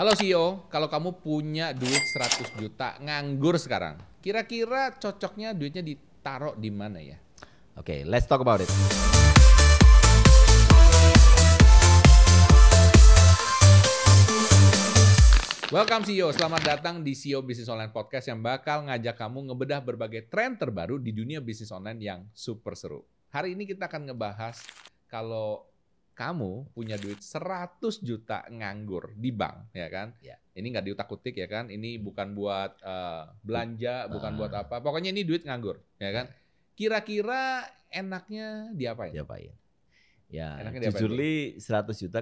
Halo CEO, kalau kamu punya duit 100 juta nganggur sekarang, kira-kira cocoknya duitnya ditaruh di mana ya? Oke, let's talk about it. Welcome CEO, selamat datang di CEO Business Online Podcast yang bakal ngajak kamu ngebedah berbagai tren terbaru di dunia bisnis online yang super seru. Hari ini kita akan ngebahas kalau kamu punya duit 100 juta nganggur di bank, ya kan? Ya. Ini nggak diutak-utik ya kan? Ini bukan buat belanja, bukan buat apa. Pokoknya ini duit nganggur, ya kan? Kira-kira enaknya diapain? Diapain? Ya, Enaknya jujur diapain, li 100 juta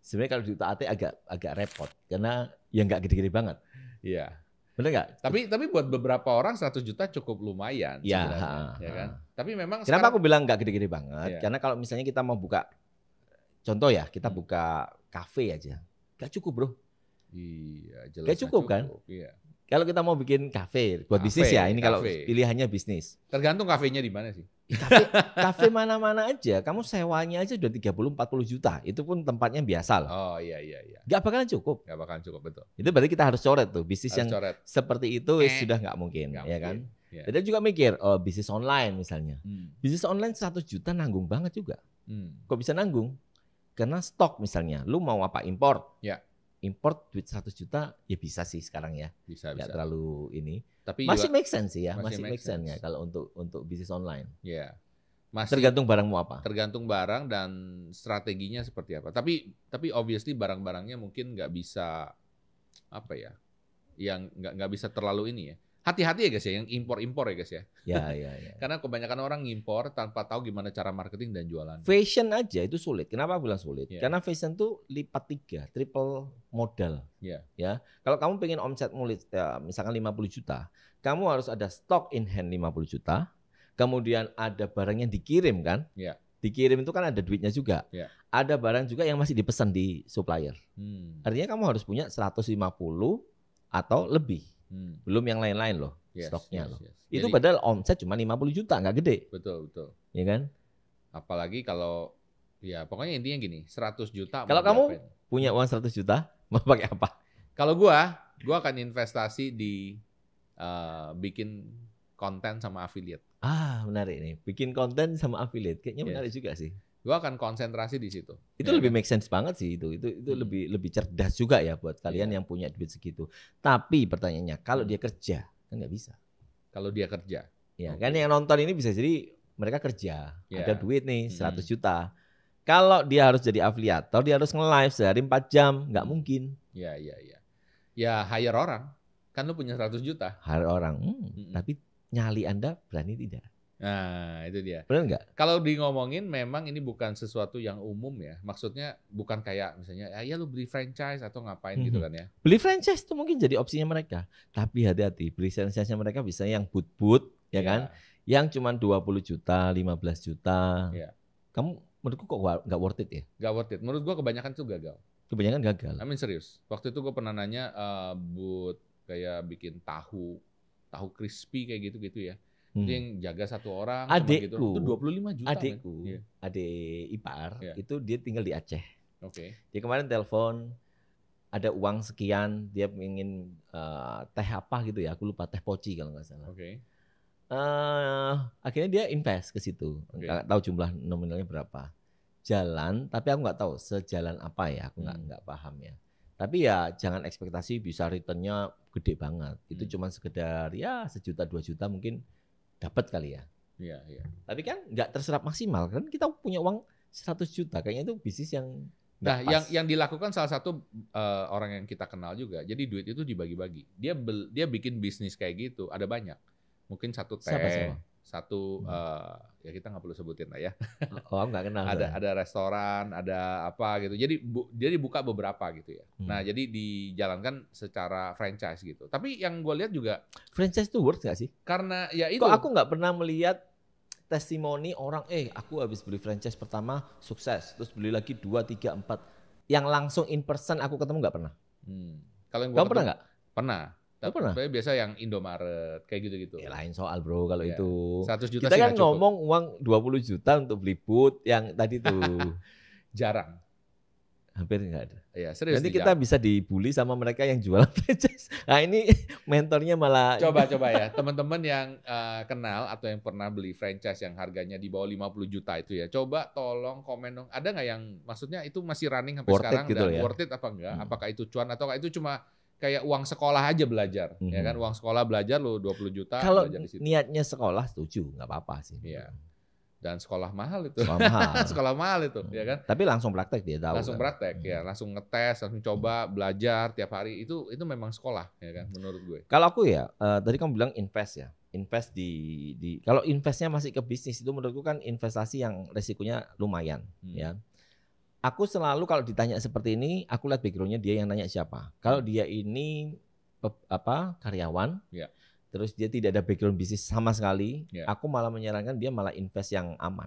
sebenarnya kalau diutak-atik agak repot karena ya nggak gede-gede banget. Iya. Bener nggak? Tapi buat beberapa orang 100 juta cukup lumayan Ya, sebenarnya, ya kan? Tapi memang Kenapa sekarang aku bilang nggak gede-gede banget? Iya. Karena kalau misalnya kita mau buka, contoh ya, kita buka kafe aja, nggak cukup bro. iya, jelas Nggak cukup kan? Iya. Kalau kita mau bikin kafe buat Kafe, bisnis ya, ini kalau kafe. pilihannya bisnis. Tergantung kafenya di mana sih. Kafe mana-mana aja, kamu sewanya aja udah 30-40 juta. Itu pun tempatnya biasa loh. Oh iya. Nggak bakalan cukup. Nggak bakalan cukup, betul. Itu berarti kita harus coret tuh. Bisnis Harus yang coret. seperti itu sudah nggak mungkin, Nggak ya mungkin. kan? Iya. Jadi juga mikir, oh bisnis online misalnya. Hmm. Bisnis online 100 juta nanggung banget juga. Hmm. Kok bisa nanggung? Karena stok misalnya, lu mau apa import? Ya. Import duit 100 juta ya bisa sih sekarang ya. Bisa. Nggak terlalu ini. Tapi Masih juga, make sense sih ya, masih masih make make sense ya sense. kalau untuk bisnis online. ya. Masih Tergantung barangmu apa. tergantung barang dan strateginya seperti apa. Tapi obviously barang-barangnya mungkin nggak bisa apa ya? Yang nggak bisa terlalu ini ya. Hati-hati ya guys ya, yang impor-impor ya guys ya. Ya. Karena kebanyakan orang ngimpor tanpa tahu gimana cara marketing dan jualan. Fashion aja itu sulit. Kenapa aku bilang sulit? Iya. Karena fashion tuh lipat 3, triple modal. Iya. Ya, kalau kamu pengen omsetmu ya, misalkan 50 juta, kamu harus ada stock in hand 50 juta, kemudian ada barang yang dikirim kan? Iya. Dikirim itu kan ada duitnya juga. Iya. Ada barang juga yang masih dipesan di supplier. Artinya kamu harus punya 150 atau lebih. Belum yang lain-lain loh, stoknya loh. Itu Jadi, padahal omset cuma 50 juta, nggak gede. betul. Ya kan? Apalagi kalau ya pokoknya intinya gini, 100 juta Kalau mau kamu diapain? punya uang 100 juta, mau pakai apa? Kalau gua akan investasi di bikin konten sama affiliate. Ah, menarik nih. Bikin konten sama affiliate. Kayaknya Yes. menarik juga sih. Gua akan konsentrasi di situ. Itu Ya lebih kan? make sense banget sih itu. Itu lebih cerdas juga ya buat kalian Iya. yang punya duit segitu. Tapi pertanyaannya, kalau dia kerja kan nggak bisa. Kalau dia kerja. Ya, Oke. kan yang nonton ini bisa jadi mereka kerja, Iya. ada duit nih 100 juta. Kalau dia harus jadi afiliator, dia harus nge-live sehari 4 jam, nggak mungkin. Ya. Ya hire orang. Kan lu punya 100 juta. Hari orang, tapi nyali Anda berani tidak? Nah, itu dia. Benar nggak? Kalau di ngomongin memang ini bukan sesuatu yang umum ya. Maksudnya bukan kayak misalnya ya lu beli franchise atau ngapain gitu kan ya. Beli franchise itu mungkin jadi opsinya mereka. Tapi hati-hati, beli franchise-nya mereka bisa yang boot-boot, ya kan? Yang cuma 20 juta, 15 juta. Iya. Kamu menurutku kok nggak worth it ya? Gak worth it. Menurut gua kebanyakan tuh gagal. Kebanyakan gagal. I mean serius. Waktu itu gua pernah nanya buat kayak bikin tahu crispy kayak gitu-gitu ya. Itu yang jaga satu orang cuma gitu. Adekku, Itu 25 juta. adekku, Iya. adek ipar, Iya. itu dia tinggal di Aceh. Oke. Dia kemarin telepon, ada uang sekian, dia ingin teh apa gitu ya, aku lupa, teh poci kalau nggak salah. Oke. Akhirnya dia invest ke situ, Oke. nggak tahu jumlah nominalnya berapa. Jalan, tapi aku nggak tahu sejalan apa ya, aku nggak paham ya. Tapi ya jangan ekspektasi bisa returnnya gede banget. Itu cuma sekedar ya 1 juta 2 juta mungkin dapat kali ya. Iya. Tapi kan nggak terserap maksimal kan kita punya uang 100 juta kayaknya itu bisnis yang nggak Nah, pas. yang dilakukan salah satu orang yang kita kenal juga. Jadi duit itu dibagi-bagi. Dia bikin bisnis kayak gitu. Ada banyak. Mungkin satu teh, Siapa? satu ya kita nggak perlu sebutin lah ya. Oh, aku nggak kenal. Ada restoran, ada apa gitu. Jadi dia dibuka beberapa gitu ya. Nah, jadi dijalankan secara franchise gitu. Tapi yang gue lihat juga Franchise itu worth nggak sih? karena ya itu. Kok aku nggak pernah melihat testimoni orang, aku habis beli franchise pertama sukses, terus beli lagi 2, 3, 4. Yang langsung in person aku ketemu nggak pernah. Kalau yang Kamu pernah nggak? Pernah. Kamu pernah? Tapi biasa yang Indomaret kayak gitu-gitu. Ya lain soal bro kalau Iya. itu. 100 juta Kita sih kan nggak cukup. ngomong uang 20 juta untuk beli boot yang tadi tuh. Jarang. Hampir nggak ada. Iya, serius. Nanti kita bisa dibully sama mereka yang jual franchise. Nah ini mentornya malah. Coba ya, teman-teman yang kenal atau yang pernah beli franchise yang harganya di bawah 50 juta itu ya, coba tolong komen dong. Ada nggak yang maksudnya itu masih running sampai sekarang gitu dan ya? worth it apa enggak? Apakah itu cuan atau itu cuma kayak uang sekolah aja belajar, ya kan? Uang sekolah belajar lo 20 juta kalau belajar di situ. Niatnya sekolah setuju, nggak apa-apa sih. Iya. Dan sekolah mahal itu. Sekolah mahal. Sekolah mahal itu, ya kan? Tapi langsung praktek dia tahu. Langsung praktek ya, langsung ngetes, langsung coba, belajar tiap hari. Itu memang sekolah, ya kan? Menurut gue. Kalau aku ya, tadi kamu bilang invest ya. Invest di kalau investnya masih ke bisnis itu menurutku kan investasi yang resikonya lumayan, ya. Aku selalu kalau ditanya seperti ini, aku lihat backgroundnya dia yang nanya siapa. Kalau dia ini karyawan, terus dia tidak ada background bisnis sama sekali, aku malah menyarankan dia malah invest yang aman.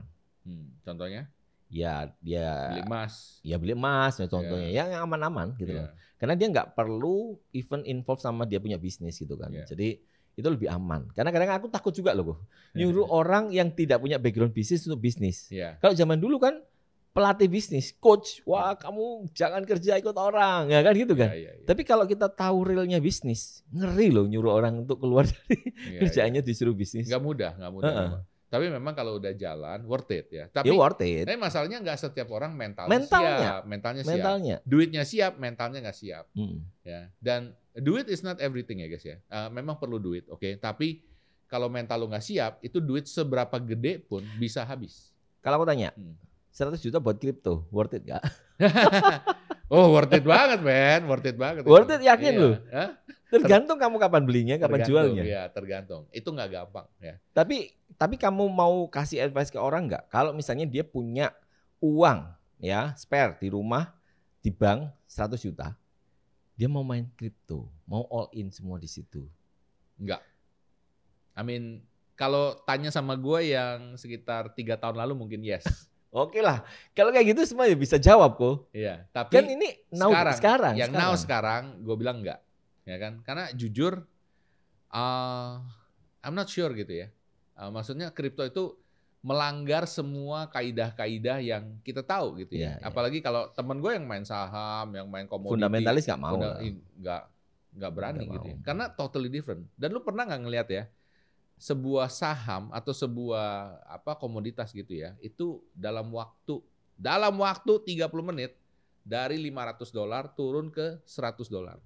Contohnya? Ya dia beli emas. Ya beli emas, contohnya yang aman-aman gitu loh. Karena dia nggak perlu even involve sama dia punya bisnis gitu kan. Jadi itu lebih aman. Karena kadang aku takut juga loh, nyuruh orang yang tidak punya background bisnis untuk bisnis. Kalau zaman dulu kan pelatih bisnis, coach, wah kamu jangan kerja ikut orang, ya kan gitu kan. Tapi kalau kita tahu realnya bisnis, ngeri loh nyuruh orang untuk keluar dari kerjaannya disuruh bisnis. Nggak mudah. Tapi memang kalau udah jalan, worth it ya. Tapi worth it. Tapi masalahnya nggak setiap orang mentalnya siap. Duitnya siap, mentalnya nggak siap. Ya. Dan duit is not everything ya guys ya. Memang perlu duit, oke. Tapi kalau mental lu nggak siap, itu duit seberapa gede pun bisa habis. Kalau aku tanya, 100 juta buat kripto, worth it gak? Oh worth it banget men, worth it banget. Worth it yakin lu? Tergantung kamu kapan belinya, kapan jualnya. Iya tergantung, itu nggak gampang ya. Tapi kamu mau kasih advice ke orang nggak? Kalau misalnya dia punya uang ya spare di rumah, di bank 100 juta, dia mau main kripto, mau all in semua di situ? Enggak. Kalau tanya sama gue yang sekitar 3 tahun lalu mungkin yes. Oke lah, kalau kayak gitu semua ya bisa jawab kok. Iya, tapi kan ini sekarang gue bilang enggak, ya kan? Karena jujur, I'm not sure gitu ya. Maksudnya kripto itu melanggar semua kaidah-kaidah yang kita tahu gitu ya. Apalagi kalau temen gue yang main saham, yang main komoditi, fundamentalis nggak mau, nggak berani gitu ya. Karena totally different. Dan lu pernah nggak ngelihat ya? Sebuah saham atau sebuah komoditas gitu ya, itu dalam waktu 30 menit dari $500 turun ke $100.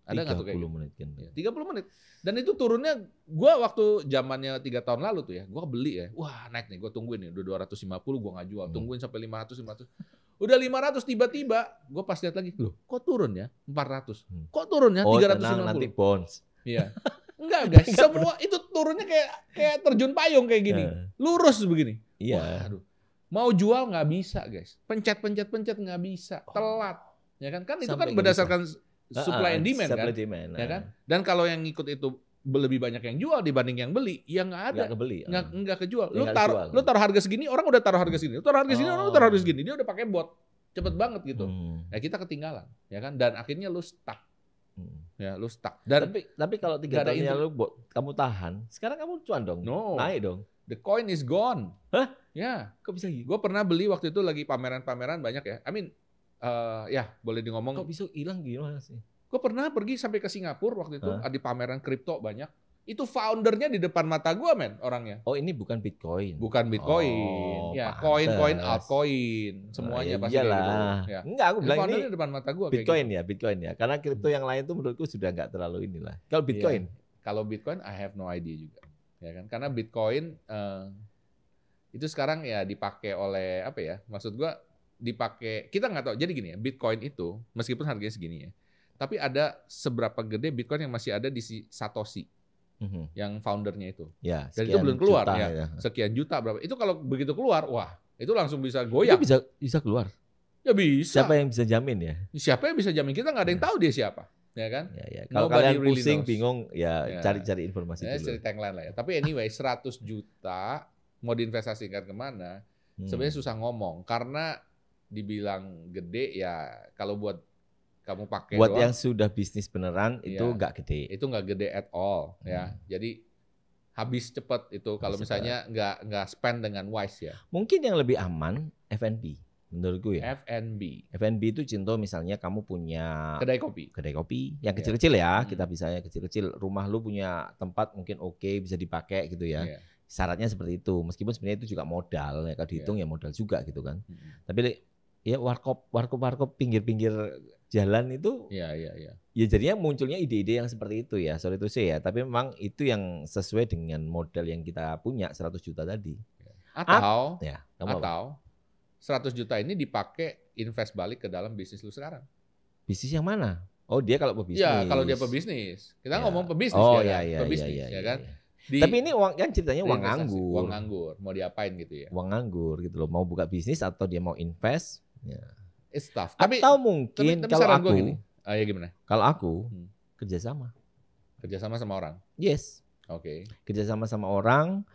Ada nggak tuh kayak 30 menit kan? 30 menit. Dan itu turunnya, gue waktu zamannya 3 tahun lalu tuh ya, gue beli ya, wah naik nih, gue tungguin nih, udah 250 gue nggak jual, tungguin sampai 500. Udah 500 tiba-tiba, gue pas lihat lagi, loh kok turun ya 400, kok turun ya 350. Nanti bonds. Iya. Enggak guys, semua itu turunnya kayak terjun payung kayak gini, lurus begini. Iya. Waduh. Mau jual nggak bisa guys, pencet nggak bisa, telat, ya kan? Kan itu kan berdasarkan supply and demand kan, ya kan? Dan kalau yang ngikut itu lebih banyak yang jual dibanding yang beli, ya nggak ada, nggak kejual. Lu taruh harga segini, orang udah taruh harga segini, lu taruh harga segini, orang udah taruh harga segini, dia udah pakai bot, cepet banget gitu. Ya kita ketinggalan, ya kan? Dan akhirnya lu stuck. Ya, lu stuck. Dan tapi kalau 3 tahun yang lalu kamu tahan, sekarang kamu cuan dong. Naik dong. The coin is gone. Hah? Ya. Kok bisa gitu? Gue pernah beli waktu itu lagi pameran-pameran banyak ya. Ya boleh di ngomong. Kok bisa hilang gimana sih? Gue pernah pergi sampai ke Singapura waktu itu, di pameran kripto banyak. Itu foundernya di depan mata gue men orangnya. Oh ini bukan Bitcoin. Bukan Bitcoin. Ya koin-koin altcoin semuanya pasti kayak gitu. Ya. Enggak, aku bilang ini depan mata gue Bitcoin gitu. Bitcoin ya. Karena kripto yang lain tuh menurutku sudah nggak terlalu inilah. Kalau Bitcoin? Kalau Bitcoin I have no idea juga. Ya kan? Karena Bitcoin itu sekarang ya dipakai oleh apa ya? Maksud gue dipakai, kita nggak tahu. Jadi gini ya, Bitcoin itu meskipun harganya segini ya, tapi ada seberapa gede Bitcoin yang masih ada di si Satoshi. Yang foundernya itu. Ya, dan itu belum keluar ya. Sekian juta berapa. Itu kalau begitu keluar, wah, itu langsung bisa goyang. Itu bisa keluar. Ya bisa. Siapa yang bisa jamin ya? Siapa yang bisa jamin? Kita nggak ada yang tahu dia siapa, ya kan? Ya. Kalau kalian pusing, bingung, ya cari-cari informasi dulu. Cerita yang lain lah ya. Tapi anyway, 100 juta mau diinvestasikan kemana? Sebenarnya susah ngomong karena dibilang gede ya kalau buat kamu pakai buat doang, yang sudah bisnis beneran itu nggak gede. Itu nggak gede at all ya. Jadi habis cepat itu kalau misalnya nggak spend dengan wise ya. Mungkin yang lebih aman F&B. menurutku ya. F&B. F&B itu contoh misalnya kamu punya Kedai kopi. yang kecil-kecil ya, Hmm. kita bisa yang kecil-kecil. Rumah lu punya tempat mungkin oke, bisa dipakai gitu ya. Iya. Syaratnya seperti itu. Meskipun sebenarnya itu juga modal ya, kalau dihitung ya modal juga gitu kan. Tapi ya warkop pinggir-pinggir jalan itu Iya. ya jadinya munculnya ide-ide yang seperti itu ya. Sorry to say ya, tapi memang itu yang sesuai dengan modal yang kita punya 100 juta tadi. Atau Ya, kamu apa? atau 100 juta ini dipakai invest balik ke dalam bisnis lu sekarang. Bisnis yang mana? Oh, dia kalau pebisnis. Ya, kalau dia pebisnis. Kita Ya. ngomong pebisnis Oh, ya kan? iya, Pebisnis ya kan? Tapi ini uang kan ceritanya uang reinvestasi, nganggur. Uang nganggur, mau diapain gitu ya? Uang nganggur gitu loh. Mau buka bisnis atau dia mau invest. Ya. It's tough. Atau mungkin kalau saran aku, gua gini. Ya gimana? kalau aku kerjasama. Kerjasama sama orang. Yes. Oke. Kerjasama sama orang.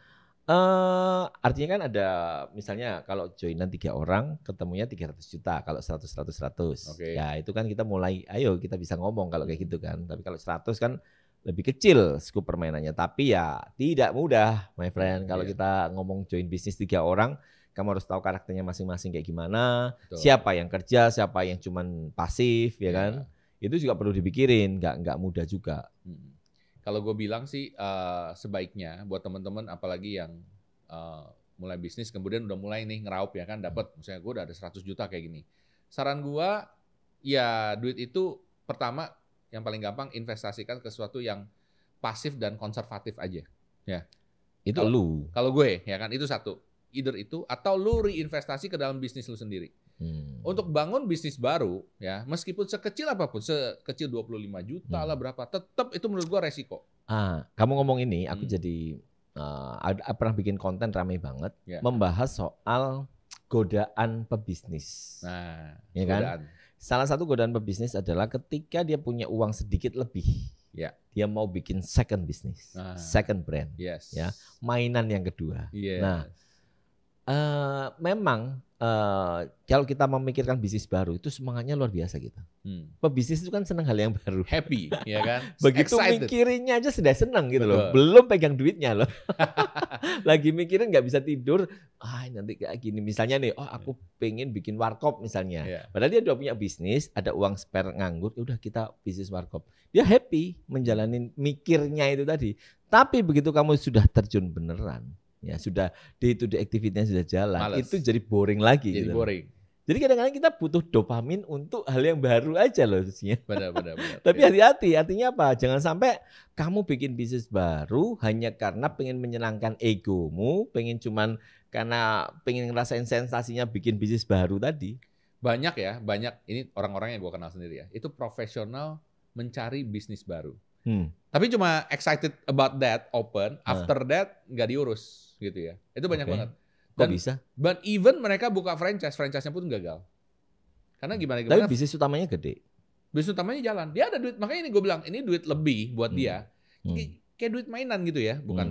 Artinya kan ada misalnya kalau joinan 3 orang ketemunya 300 juta, kalau 100 Oke. ya itu kan kita mulai ayo kita bisa ngomong kalau kayak gitu kan. Tapi kalau 100 kan lebih kecil skup permainannya, tapi ya tidak mudah my friend. Kalau kita ngomong join bisnis 3 orang, kamu harus tahu karakternya masing-masing kayak gimana. Betul. Siapa yang kerja, siapa yang cuman pasif ya kan. Itu juga perlu dipikirin, nggak mudah juga. Kalau gue bilang sih sebaiknya buat teman-teman apalagi yang mulai bisnis kemudian udah mulai nih ngeraup ya kan dapat misalnya gue udah ada 100 juta kayak gini. Saran gue ya duit itu pertama yang paling gampang investasikan ke sesuatu yang pasif dan konservatif aja. Ya. Itu Kalau gue ya kan itu satu. Either itu atau lu reinvestasi ke dalam bisnis lu sendiri. Untuk bangun bisnis baru ya, meskipun sekecil apapun, sekecil 25 juta lah berapa, tetap itu menurut gua resiko. Kamu ngomong ini, aku jadi pernah bikin konten rame banget membahas soal godaan pebisnis. Nah, ya kan? Salah satu godaan pebisnis adalah ketika dia punya uang sedikit lebih. Ya. Dia mau bikin second business, second brand. Yes. Ya, mainan yang kedua. Yes. Nah, memang kalau kita memikirkan bisnis baru itu semangatnya luar biasa gitu. Pebisnis itu kan senang hal yang baru. Happy, ya kan? Begitu excited. Mikirinnya aja sudah senang gitu. Betul. Loh. Belum pegang duitnya loh. Lagi mikirin nggak bisa tidur. Nanti kayak gini. Misalnya nih, aku pengen bikin warkop misalnya. Padahal dia udah punya bisnis, ada uang spare nganggur. Udah kita bisnis warkop. Dia happy menjalanin mikirnya itu tadi. Tapi begitu kamu sudah terjun beneran. Ya sudah day-to-day activity-nya sudah jalan, Males. itu jadi boring lagi. Jadi gitu. boring. Jadi kadang-kadang kita butuh dopamin untuk hal yang baru aja loh sebenarnya. Benar. Tapi hati-hati, artinya apa? Jangan sampai kamu bikin bisnis baru hanya karena pengen menyenangkan egomu, pengen cuman karena pengen ngerasain sensasinya bikin bisnis baru tadi. Banyak ini orang-orang yang gue kenal sendiri ya. Itu profesional mencari bisnis baru. Tapi cuma excited about that, open, after that nggak diurus gitu ya. Itu banyak banget. Kok bisa? But even mereka buka franchise-nya pun gagal. Karena gimana? Tapi bisnis utamanya gede. Bisnis utamanya jalan. Dia ada duit, makanya ini gue bilang, ini duit lebih buat dia. Kayak duit mainan gitu ya. Bukan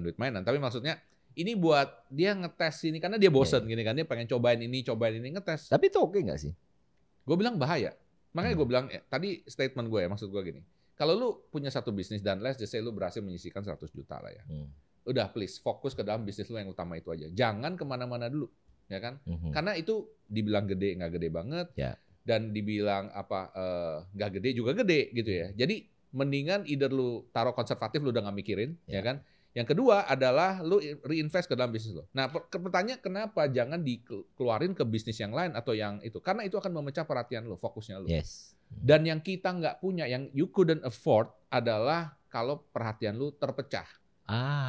duit mainan. Tapi maksudnya ini buat dia ngetes ini. Karena dia bosen gini kan. Dia pengen cobain ini, ngetes. Tapi itu oke nggak sih? Gue bilang bahaya. Makanya gue bilang, tadi statement gue ya, maksud gue gini. Kalau lu punya satu bisnis dan let's just say lu berhasil menyisihkan 100 juta lah ya. Udah please fokus ke dalam bisnis lu yang utama itu aja. Jangan kemana-mana dulu, ya kan? Karena itu dibilang gede nggak gede banget, dan dibilang nggak gede juga gede gitu ya. Jadi mendingan either lu taruh konservatif lu udah nggak mikirin, ya kan? Yang kedua adalah lu reinvest ke dalam bisnis lu. Nah pertanyaan kenapa jangan dikeluarin ke bisnis yang lain atau yang itu? Karena itu akan memecah perhatian lu, fokusnya lu. Dan yang kita nggak punya, yang you couldn't afford adalah kalau perhatian lu terpecah.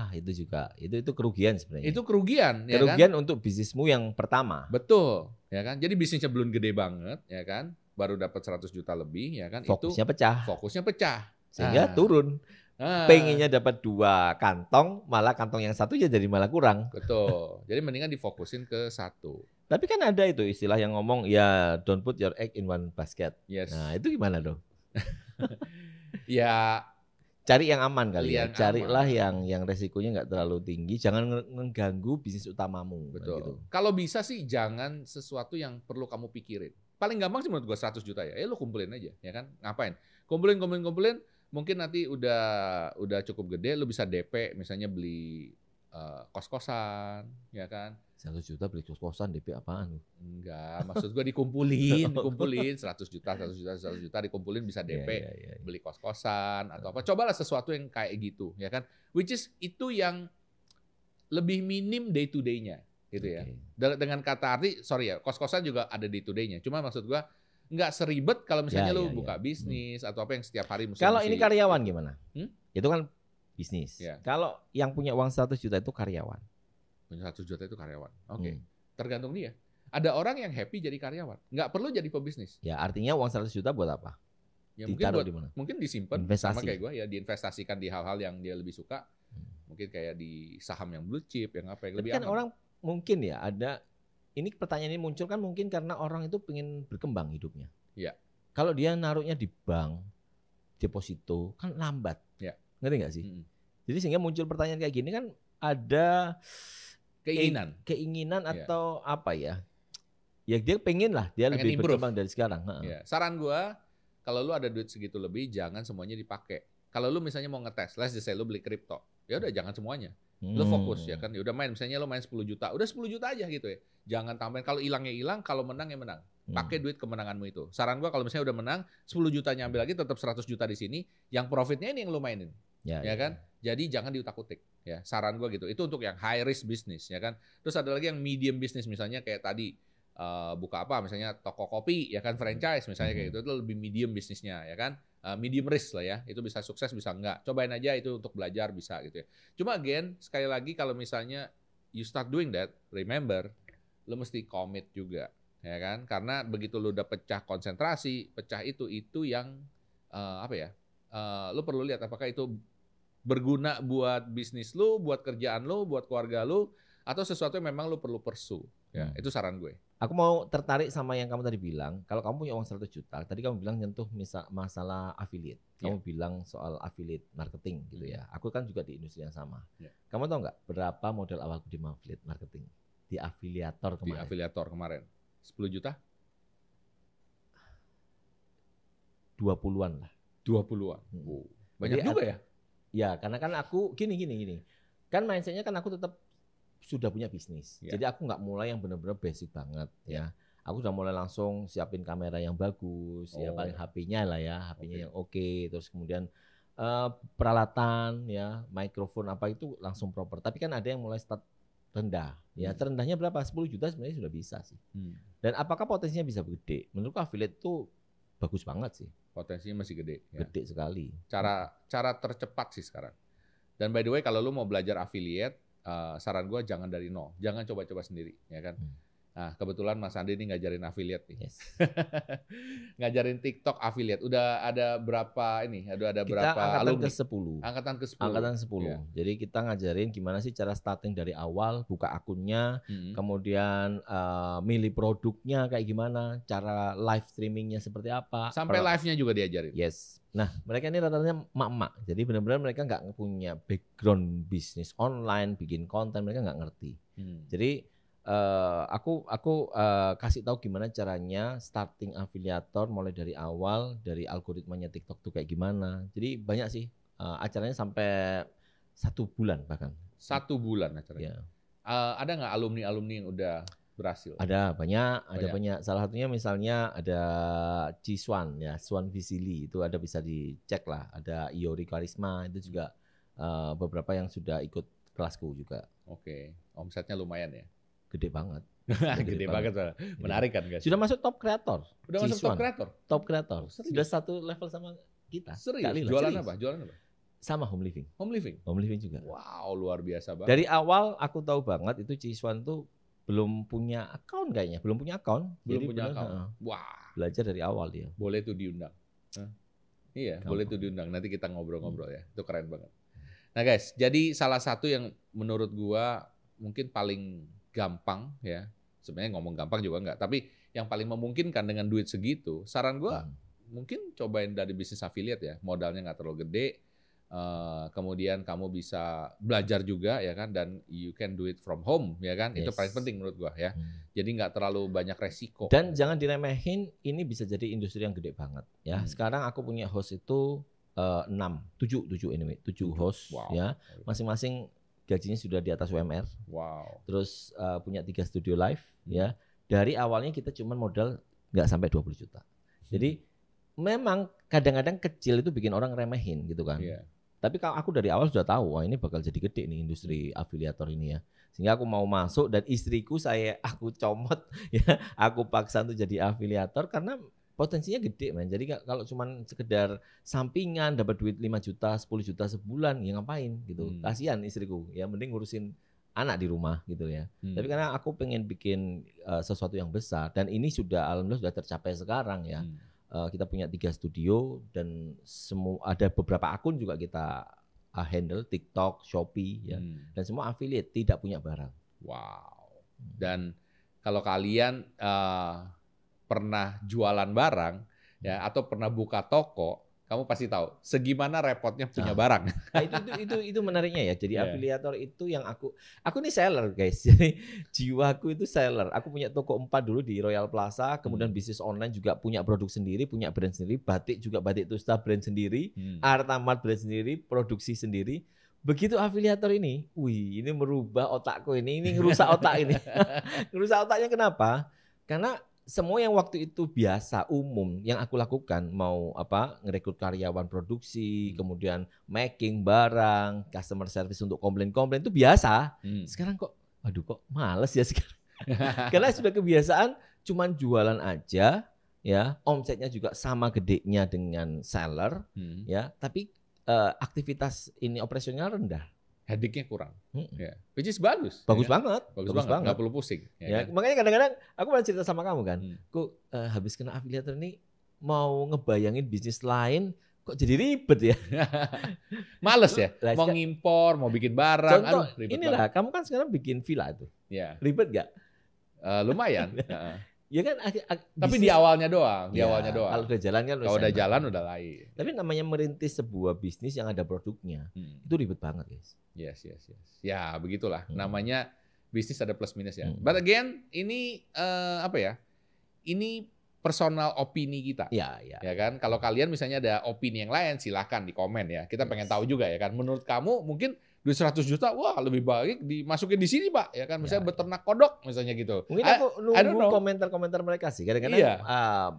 Itu juga. Itu kerugian sebenarnya. Itu kerugian, ya kan? Kerugian untuk bisnismu yang pertama. Betul, ya kan? Jadi bisnisnya belum gede banget, ya kan? Baru dapat 100 juta lebih, ya kan? Fokusnya pecah. Sehingga turun. Pengennya dapat 2 kantong, malah kantong yang satu jadi malah kurang. Betul. Jadi mendingan difokusin ke satu. Tapi kan ada itu istilah yang ngomong, ya don't put your egg in one basket. Yes. Nah itu gimana dong? Ya cari yang aman kali ya. Carilah yang resikonya nggak terlalu tinggi. Jangan mengganggu bisnis utamamu. Betul. Gitu. Kalau bisa sih jangan sesuatu yang perlu kamu pikirin. Paling gampang sih menurut gua 100 juta ya. Lu kumpulin aja, ya kan? Ngapain? Kumpulin. Mungkin nanti udah cukup gede, lu bisa DP, misalnya beli kos-kosan, ya kan? 100 juta beli kos-kosan DP apaan? Enggak, maksud gua dikumpulin 100 juta, 100 juta dikumpulin bisa DP, Iya. beli kos-kosan atau apa. Cobalah sesuatu yang kayak gitu, ya kan? Which is itu yang lebih minim day to day-nya, gitu ya. Dengan kata arti, sorry ya, kos-kosan juga ada day to day-nya. Cuma maksud gua nggak seribet kalau misalnya lu buka bisnis atau apa yang setiap hari mesti. Kalau ini karyawan gimana? Itu kan bisnis. Ya. Kalau yang punya uang 100 juta itu karyawan. Punya 100 juta itu karyawan. Oke. Tergantung dia. Ada orang yang happy jadi karyawan. Nggak perlu jadi pebisnis. Ya, artinya uang 100 juta buat apa? Ya, ditaruh di mana? Mungkin disimpan sama kayak gue ya, diinvestasikan di hal-hal yang dia lebih suka. Mungkin kayak di saham yang blue chip, yang apa yang lebih kan aman. Orang mungkin ya ada, ini pertanyaan ini muncul kan mungkin karena orang itu pengen berkembang hidupnya. Iya. Kalau dia naruhnya di bank, deposito kan lambat. Ya. Ngerti nggak sih? Jadi sehingga muncul pertanyaan kayak gini kan ada keinginan atau apa ya? Ya dia pengen lebih berkembang dari sekarang. Ya. Saran gua, kalau lu ada duit segitu lebih, jangan semuanya dipakai. Kalau lu misalnya mau ngetes, let's just say lu beli kripto, ya udah jangan semuanya. Lu fokus ya kan, ya udah misalnya lu main 10 juta, udah 10 juta aja gitu ya. Jangan tambahin, kalau hilangnya hilang, kalau menang ya menang. Pakai duit kemenanganmu itu. Saran gua kalau misalnya udah menang, 10 jutanya ambil lagi, tetap 100 juta di sini, yang profitnya ini yang lu mainin. Ya kan? Jadi jangan diutak-utik ya. Saran gua gitu. Itu untuk yang high risk bisnis ya kan. Terus ada lagi yang medium bisnis, misalnya kayak tadi buka apa misalnya toko kopi ya kan, franchise misalnya kayak gitu, itu lebih medium bisnisnya ya kan. Medium risk lah ya. Itu bisa sukses bisa enggak. Cobain aja itu untuk belajar bisa gitu ya. Cuma again sekali lagi kalau misalnya you start doing that, remember lu mesti commit juga ya kan. Karena begitu lu udah pecah konsentrasi, pecah itu yang lu perlu lihat apakah itu berguna buat bisnis lu, buat kerjaan lu, buat keluarga lu, atau sesuatu yang memang lu perlu pursue. Ya, itu saran gue. Aku mau tertarik sama yang kamu tadi bilang, kalau kamu punya uang 100 juta, tadi kamu bilang nyentuh masalah affiliate. Kamu bilang soal affiliate marketing gitu ya. Aku kan juga di industri yang sama. Kamu tahu nggak berapa modal awalku di affiliate marketing? Di afiliator kemarin. Di afiliator kemarin. 10 juta? 20-an lah. 20-an. Banyak juga ya? Ya, karena kan aku gini. Kan mindsetnya kan aku tetap sudah punya bisnis. Jadi aku nggak mulai yang benar-benar basic banget ya. Aku udah mulai langsung siapin kamera yang bagus, ya paling HP-nya lah ya, HP-nya yang oke. Terus kemudian peralatan ya, mikrofon apa itu langsung proper. Tapi kan ada yang mulai start rendah. Ya, terendahnya berapa? 10 juta sebenarnya sudah bisa sih. Dan apakah potensinya bisa gede? Menurutku affiliate itu bagus banget sih. Potensinya masih gede. Gede sekali. Cara tercepat sih sekarang. Dan by the way kalau lu mau belajar affiliate, saran gue jangan dari nol. Jangan coba-coba sendiri, ya kan? Nah, kebetulan Mas Andi ini ngajarin affiliate nih. Ngajarin TikTok affiliate. Udah ada berapa ini? Ada berapa alumni? Angkatan ke-10. Angkatan 10. Jadi kita ngajarin gimana sih cara starting dari awal, buka akunnya, kemudian milih produknya kayak gimana, cara live streamingnya seperti apa. Sampai live-nya juga diajarin. Yes. Nah, mereka ini rata-rata emak-emak. Jadi benar-benar mereka nggak punya background bisnis online, bikin konten, mereka nggak ngerti. Jadi aku kasih tahu gimana caranya starting afiliator mulai dari awal, dari algoritmanya TikTok tuh kayak gimana. Jadi banyak sih acaranya sampai 1 bulan bahkan. 1 bulan acaranya. Ada nggak alumni yang udah berhasil? Ada banyak. Salah satunya misalnya ada Ciswan ya, Swan Visili itu ada, bisa dicek lah. Ada Iori Karisma itu juga beberapa yang sudah ikut kelasku juga. Oke, omsetnya lumayan ya. Gede banget. Gede banget. Menarik kan guys? Sudah masuk top kreator. Udah masuk top kreator? Top kreator. Sudah satu level sama kita. Serius? Jualan apa? Sama home living. Home living juga. Wow, luar biasa banget. Dari awal aku tahu banget itu Ciswan tuh belum punya account kayaknya. Belum punya account. Wah. Belajar dari awal dia. Boleh tuh diundang. Iya, boleh tuh diundang. Nanti kita ngobrol-ngobrol ya. Itu keren banget. Nah guys, jadi salah satu yang menurut gua mungkin paling gampang ya, sebenarnya ngomong gampang juga enggak, tapi yang paling memungkinkan dengan duit segitu, saran gue mungkin cobain dari bisnis affiliate ya, modalnya nggak terlalu gede, kemudian kamu bisa belajar juga ya kan, dan you can do it from home ya kan, itu paling penting menurut gue ya, jadi nggak terlalu banyak resiko. Dan jangan diremehin, ini bisa jadi industri yang gede banget ya. Sekarang aku punya host itu 7 host ya, masing-masing gajinya sudah di atas UMR. Wow. Terus punya 3 studio live ya. Dari awalnya kita cuma modal nggak sampai 20 juta. Jadi memang kadang-kadang kecil itu bikin orang remehin gitu kan. Iya. Tapi kalau aku dari awal sudah tahu, wah ini bakal jadi gede nih industri afiliator ini ya. Sehingga aku mau masuk dan istriku aku comot ya, aku paksa untuk jadi afiliator karena potensinya gede man. Jadi kalau cuman sekedar sampingan dapat duit 5 juta, 10 juta sebulan ya ngapain gitu. Kasihan istriku ya, mending ngurusin anak di rumah gitu ya. Tapi karena aku pengen bikin sesuatu yang besar dan ini alhamdulillah sudah tercapai sekarang ya. Kita punya 3 studio dan ada beberapa akun juga kita handle, TikTok, Shopee ya. Dan semua affiliate tidak punya barang. Wow. Dan kalau kalian pernah jualan barang ya atau pernah buka toko, kamu pasti tahu segimana repotnya punya barang. Nah, itu menariknya ya. Jadi afiliator itu yang aku ini seller guys. Jadi jiwaku itu seller. Aku punya toko 4 dulu di Royal Plaza, kemudian bisnis online juga punya produk sendiri, punya brand sendiri, batik juga Batik Tusta brand sendiri, Artamart brand sendiri, produksi sendiri. Begitu afiliator ini, ini merubah otakku ini ngerusak otak ini. Ngerusak otaknya kenapa? Karena semua yang waktu itu biasa umum yang aku lakukan, mau ngerekrut karyawan produksi, kemudian making barang, customer service untuk komplain itu biasa. Sekarang kok males ya sekarang. Karena sudah kebiasaan cuman jualan aja ya, omsetnya juga sama gedenya dengan seller ya, tapi aktivitas ini operasional rendah. Headache-nya kurang. Ya. Which is bagus. Bagus ya? banget. Bagus banget. Nggak perlu pusing. Ya, kan? Makanya kadang-kadang aku pernah cerita sama kamu kan, habis kena afiliator ini mau ngebayangin bisnis lain kok jadi ribet ya. Males ya. Mau ngimpor, mau bikin barang. Contoh, ribet inilah banget. Kamu kan sekarang bikin villa tuh. Ya. Ribet gak? Lumayan. Ya kan, tapi di awalnya doang, Kalau udah jalan kan kalau udah jalan udah lain. Tapi namanya merintis sebuah bisnis yang ada produknya, itu ribet banget, guys. Yes. Ya, begitulah. Namanya bisnis ada plus minus ya. But again, ini Ini personal opini kita. Ya kan? Kalau kalian misalnya ada opini yang lain, silahkan di komen ya. Kita pengen tahu juga ya kan. Menurut kamu mungkin duit 100 juta, wah lebih baik dimasukin di sini Pak, ya kan? Misalnya beternak kodok misalnya gitu. Mungkin aku nunggu komentar-komentar mereka sih. Kadang-kadang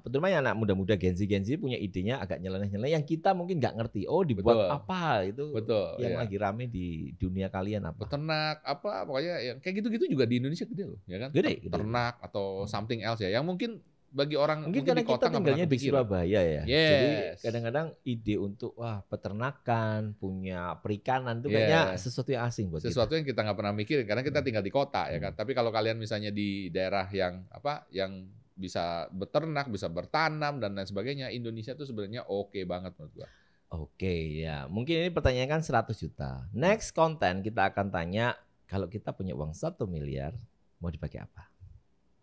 betulnya anak muda-muda Gen Z punya idenya agak nyeleneh-nyeleneh yang kita mungkin nggak ngerti. Oh dibuat apa itu yang lagi rame di dunia kalian apa? Beternak apa, pokoknya yang kayak gitu-gitu juga di Indonesia gede loh, ya kan? Gede. Ternak atau something else ya, yang mungkin bagi orang mungkin karena di kota kita tinggalnya di Surabaya ya. Yes. Jadi kadang-kadang ide untuk peternakan, punya perikanan itu kayaknya sesuatu yang asing buat sesuatu kita. Yang kita nggak pernah mikirin karena kita tinggal di kota ya kan. Tapi kalau kalian misalnya di daerah yang yang bisa beternak, bisa bertanam dan lain sebagainya, Indonesia tuh sebenarnya oke banget menurut gua. Oke ya, mungkin ini pertanyaan kan 100 juta. Next konten kita akan tanya, kalau kita punya uang 1 miliar mau dipakai apa?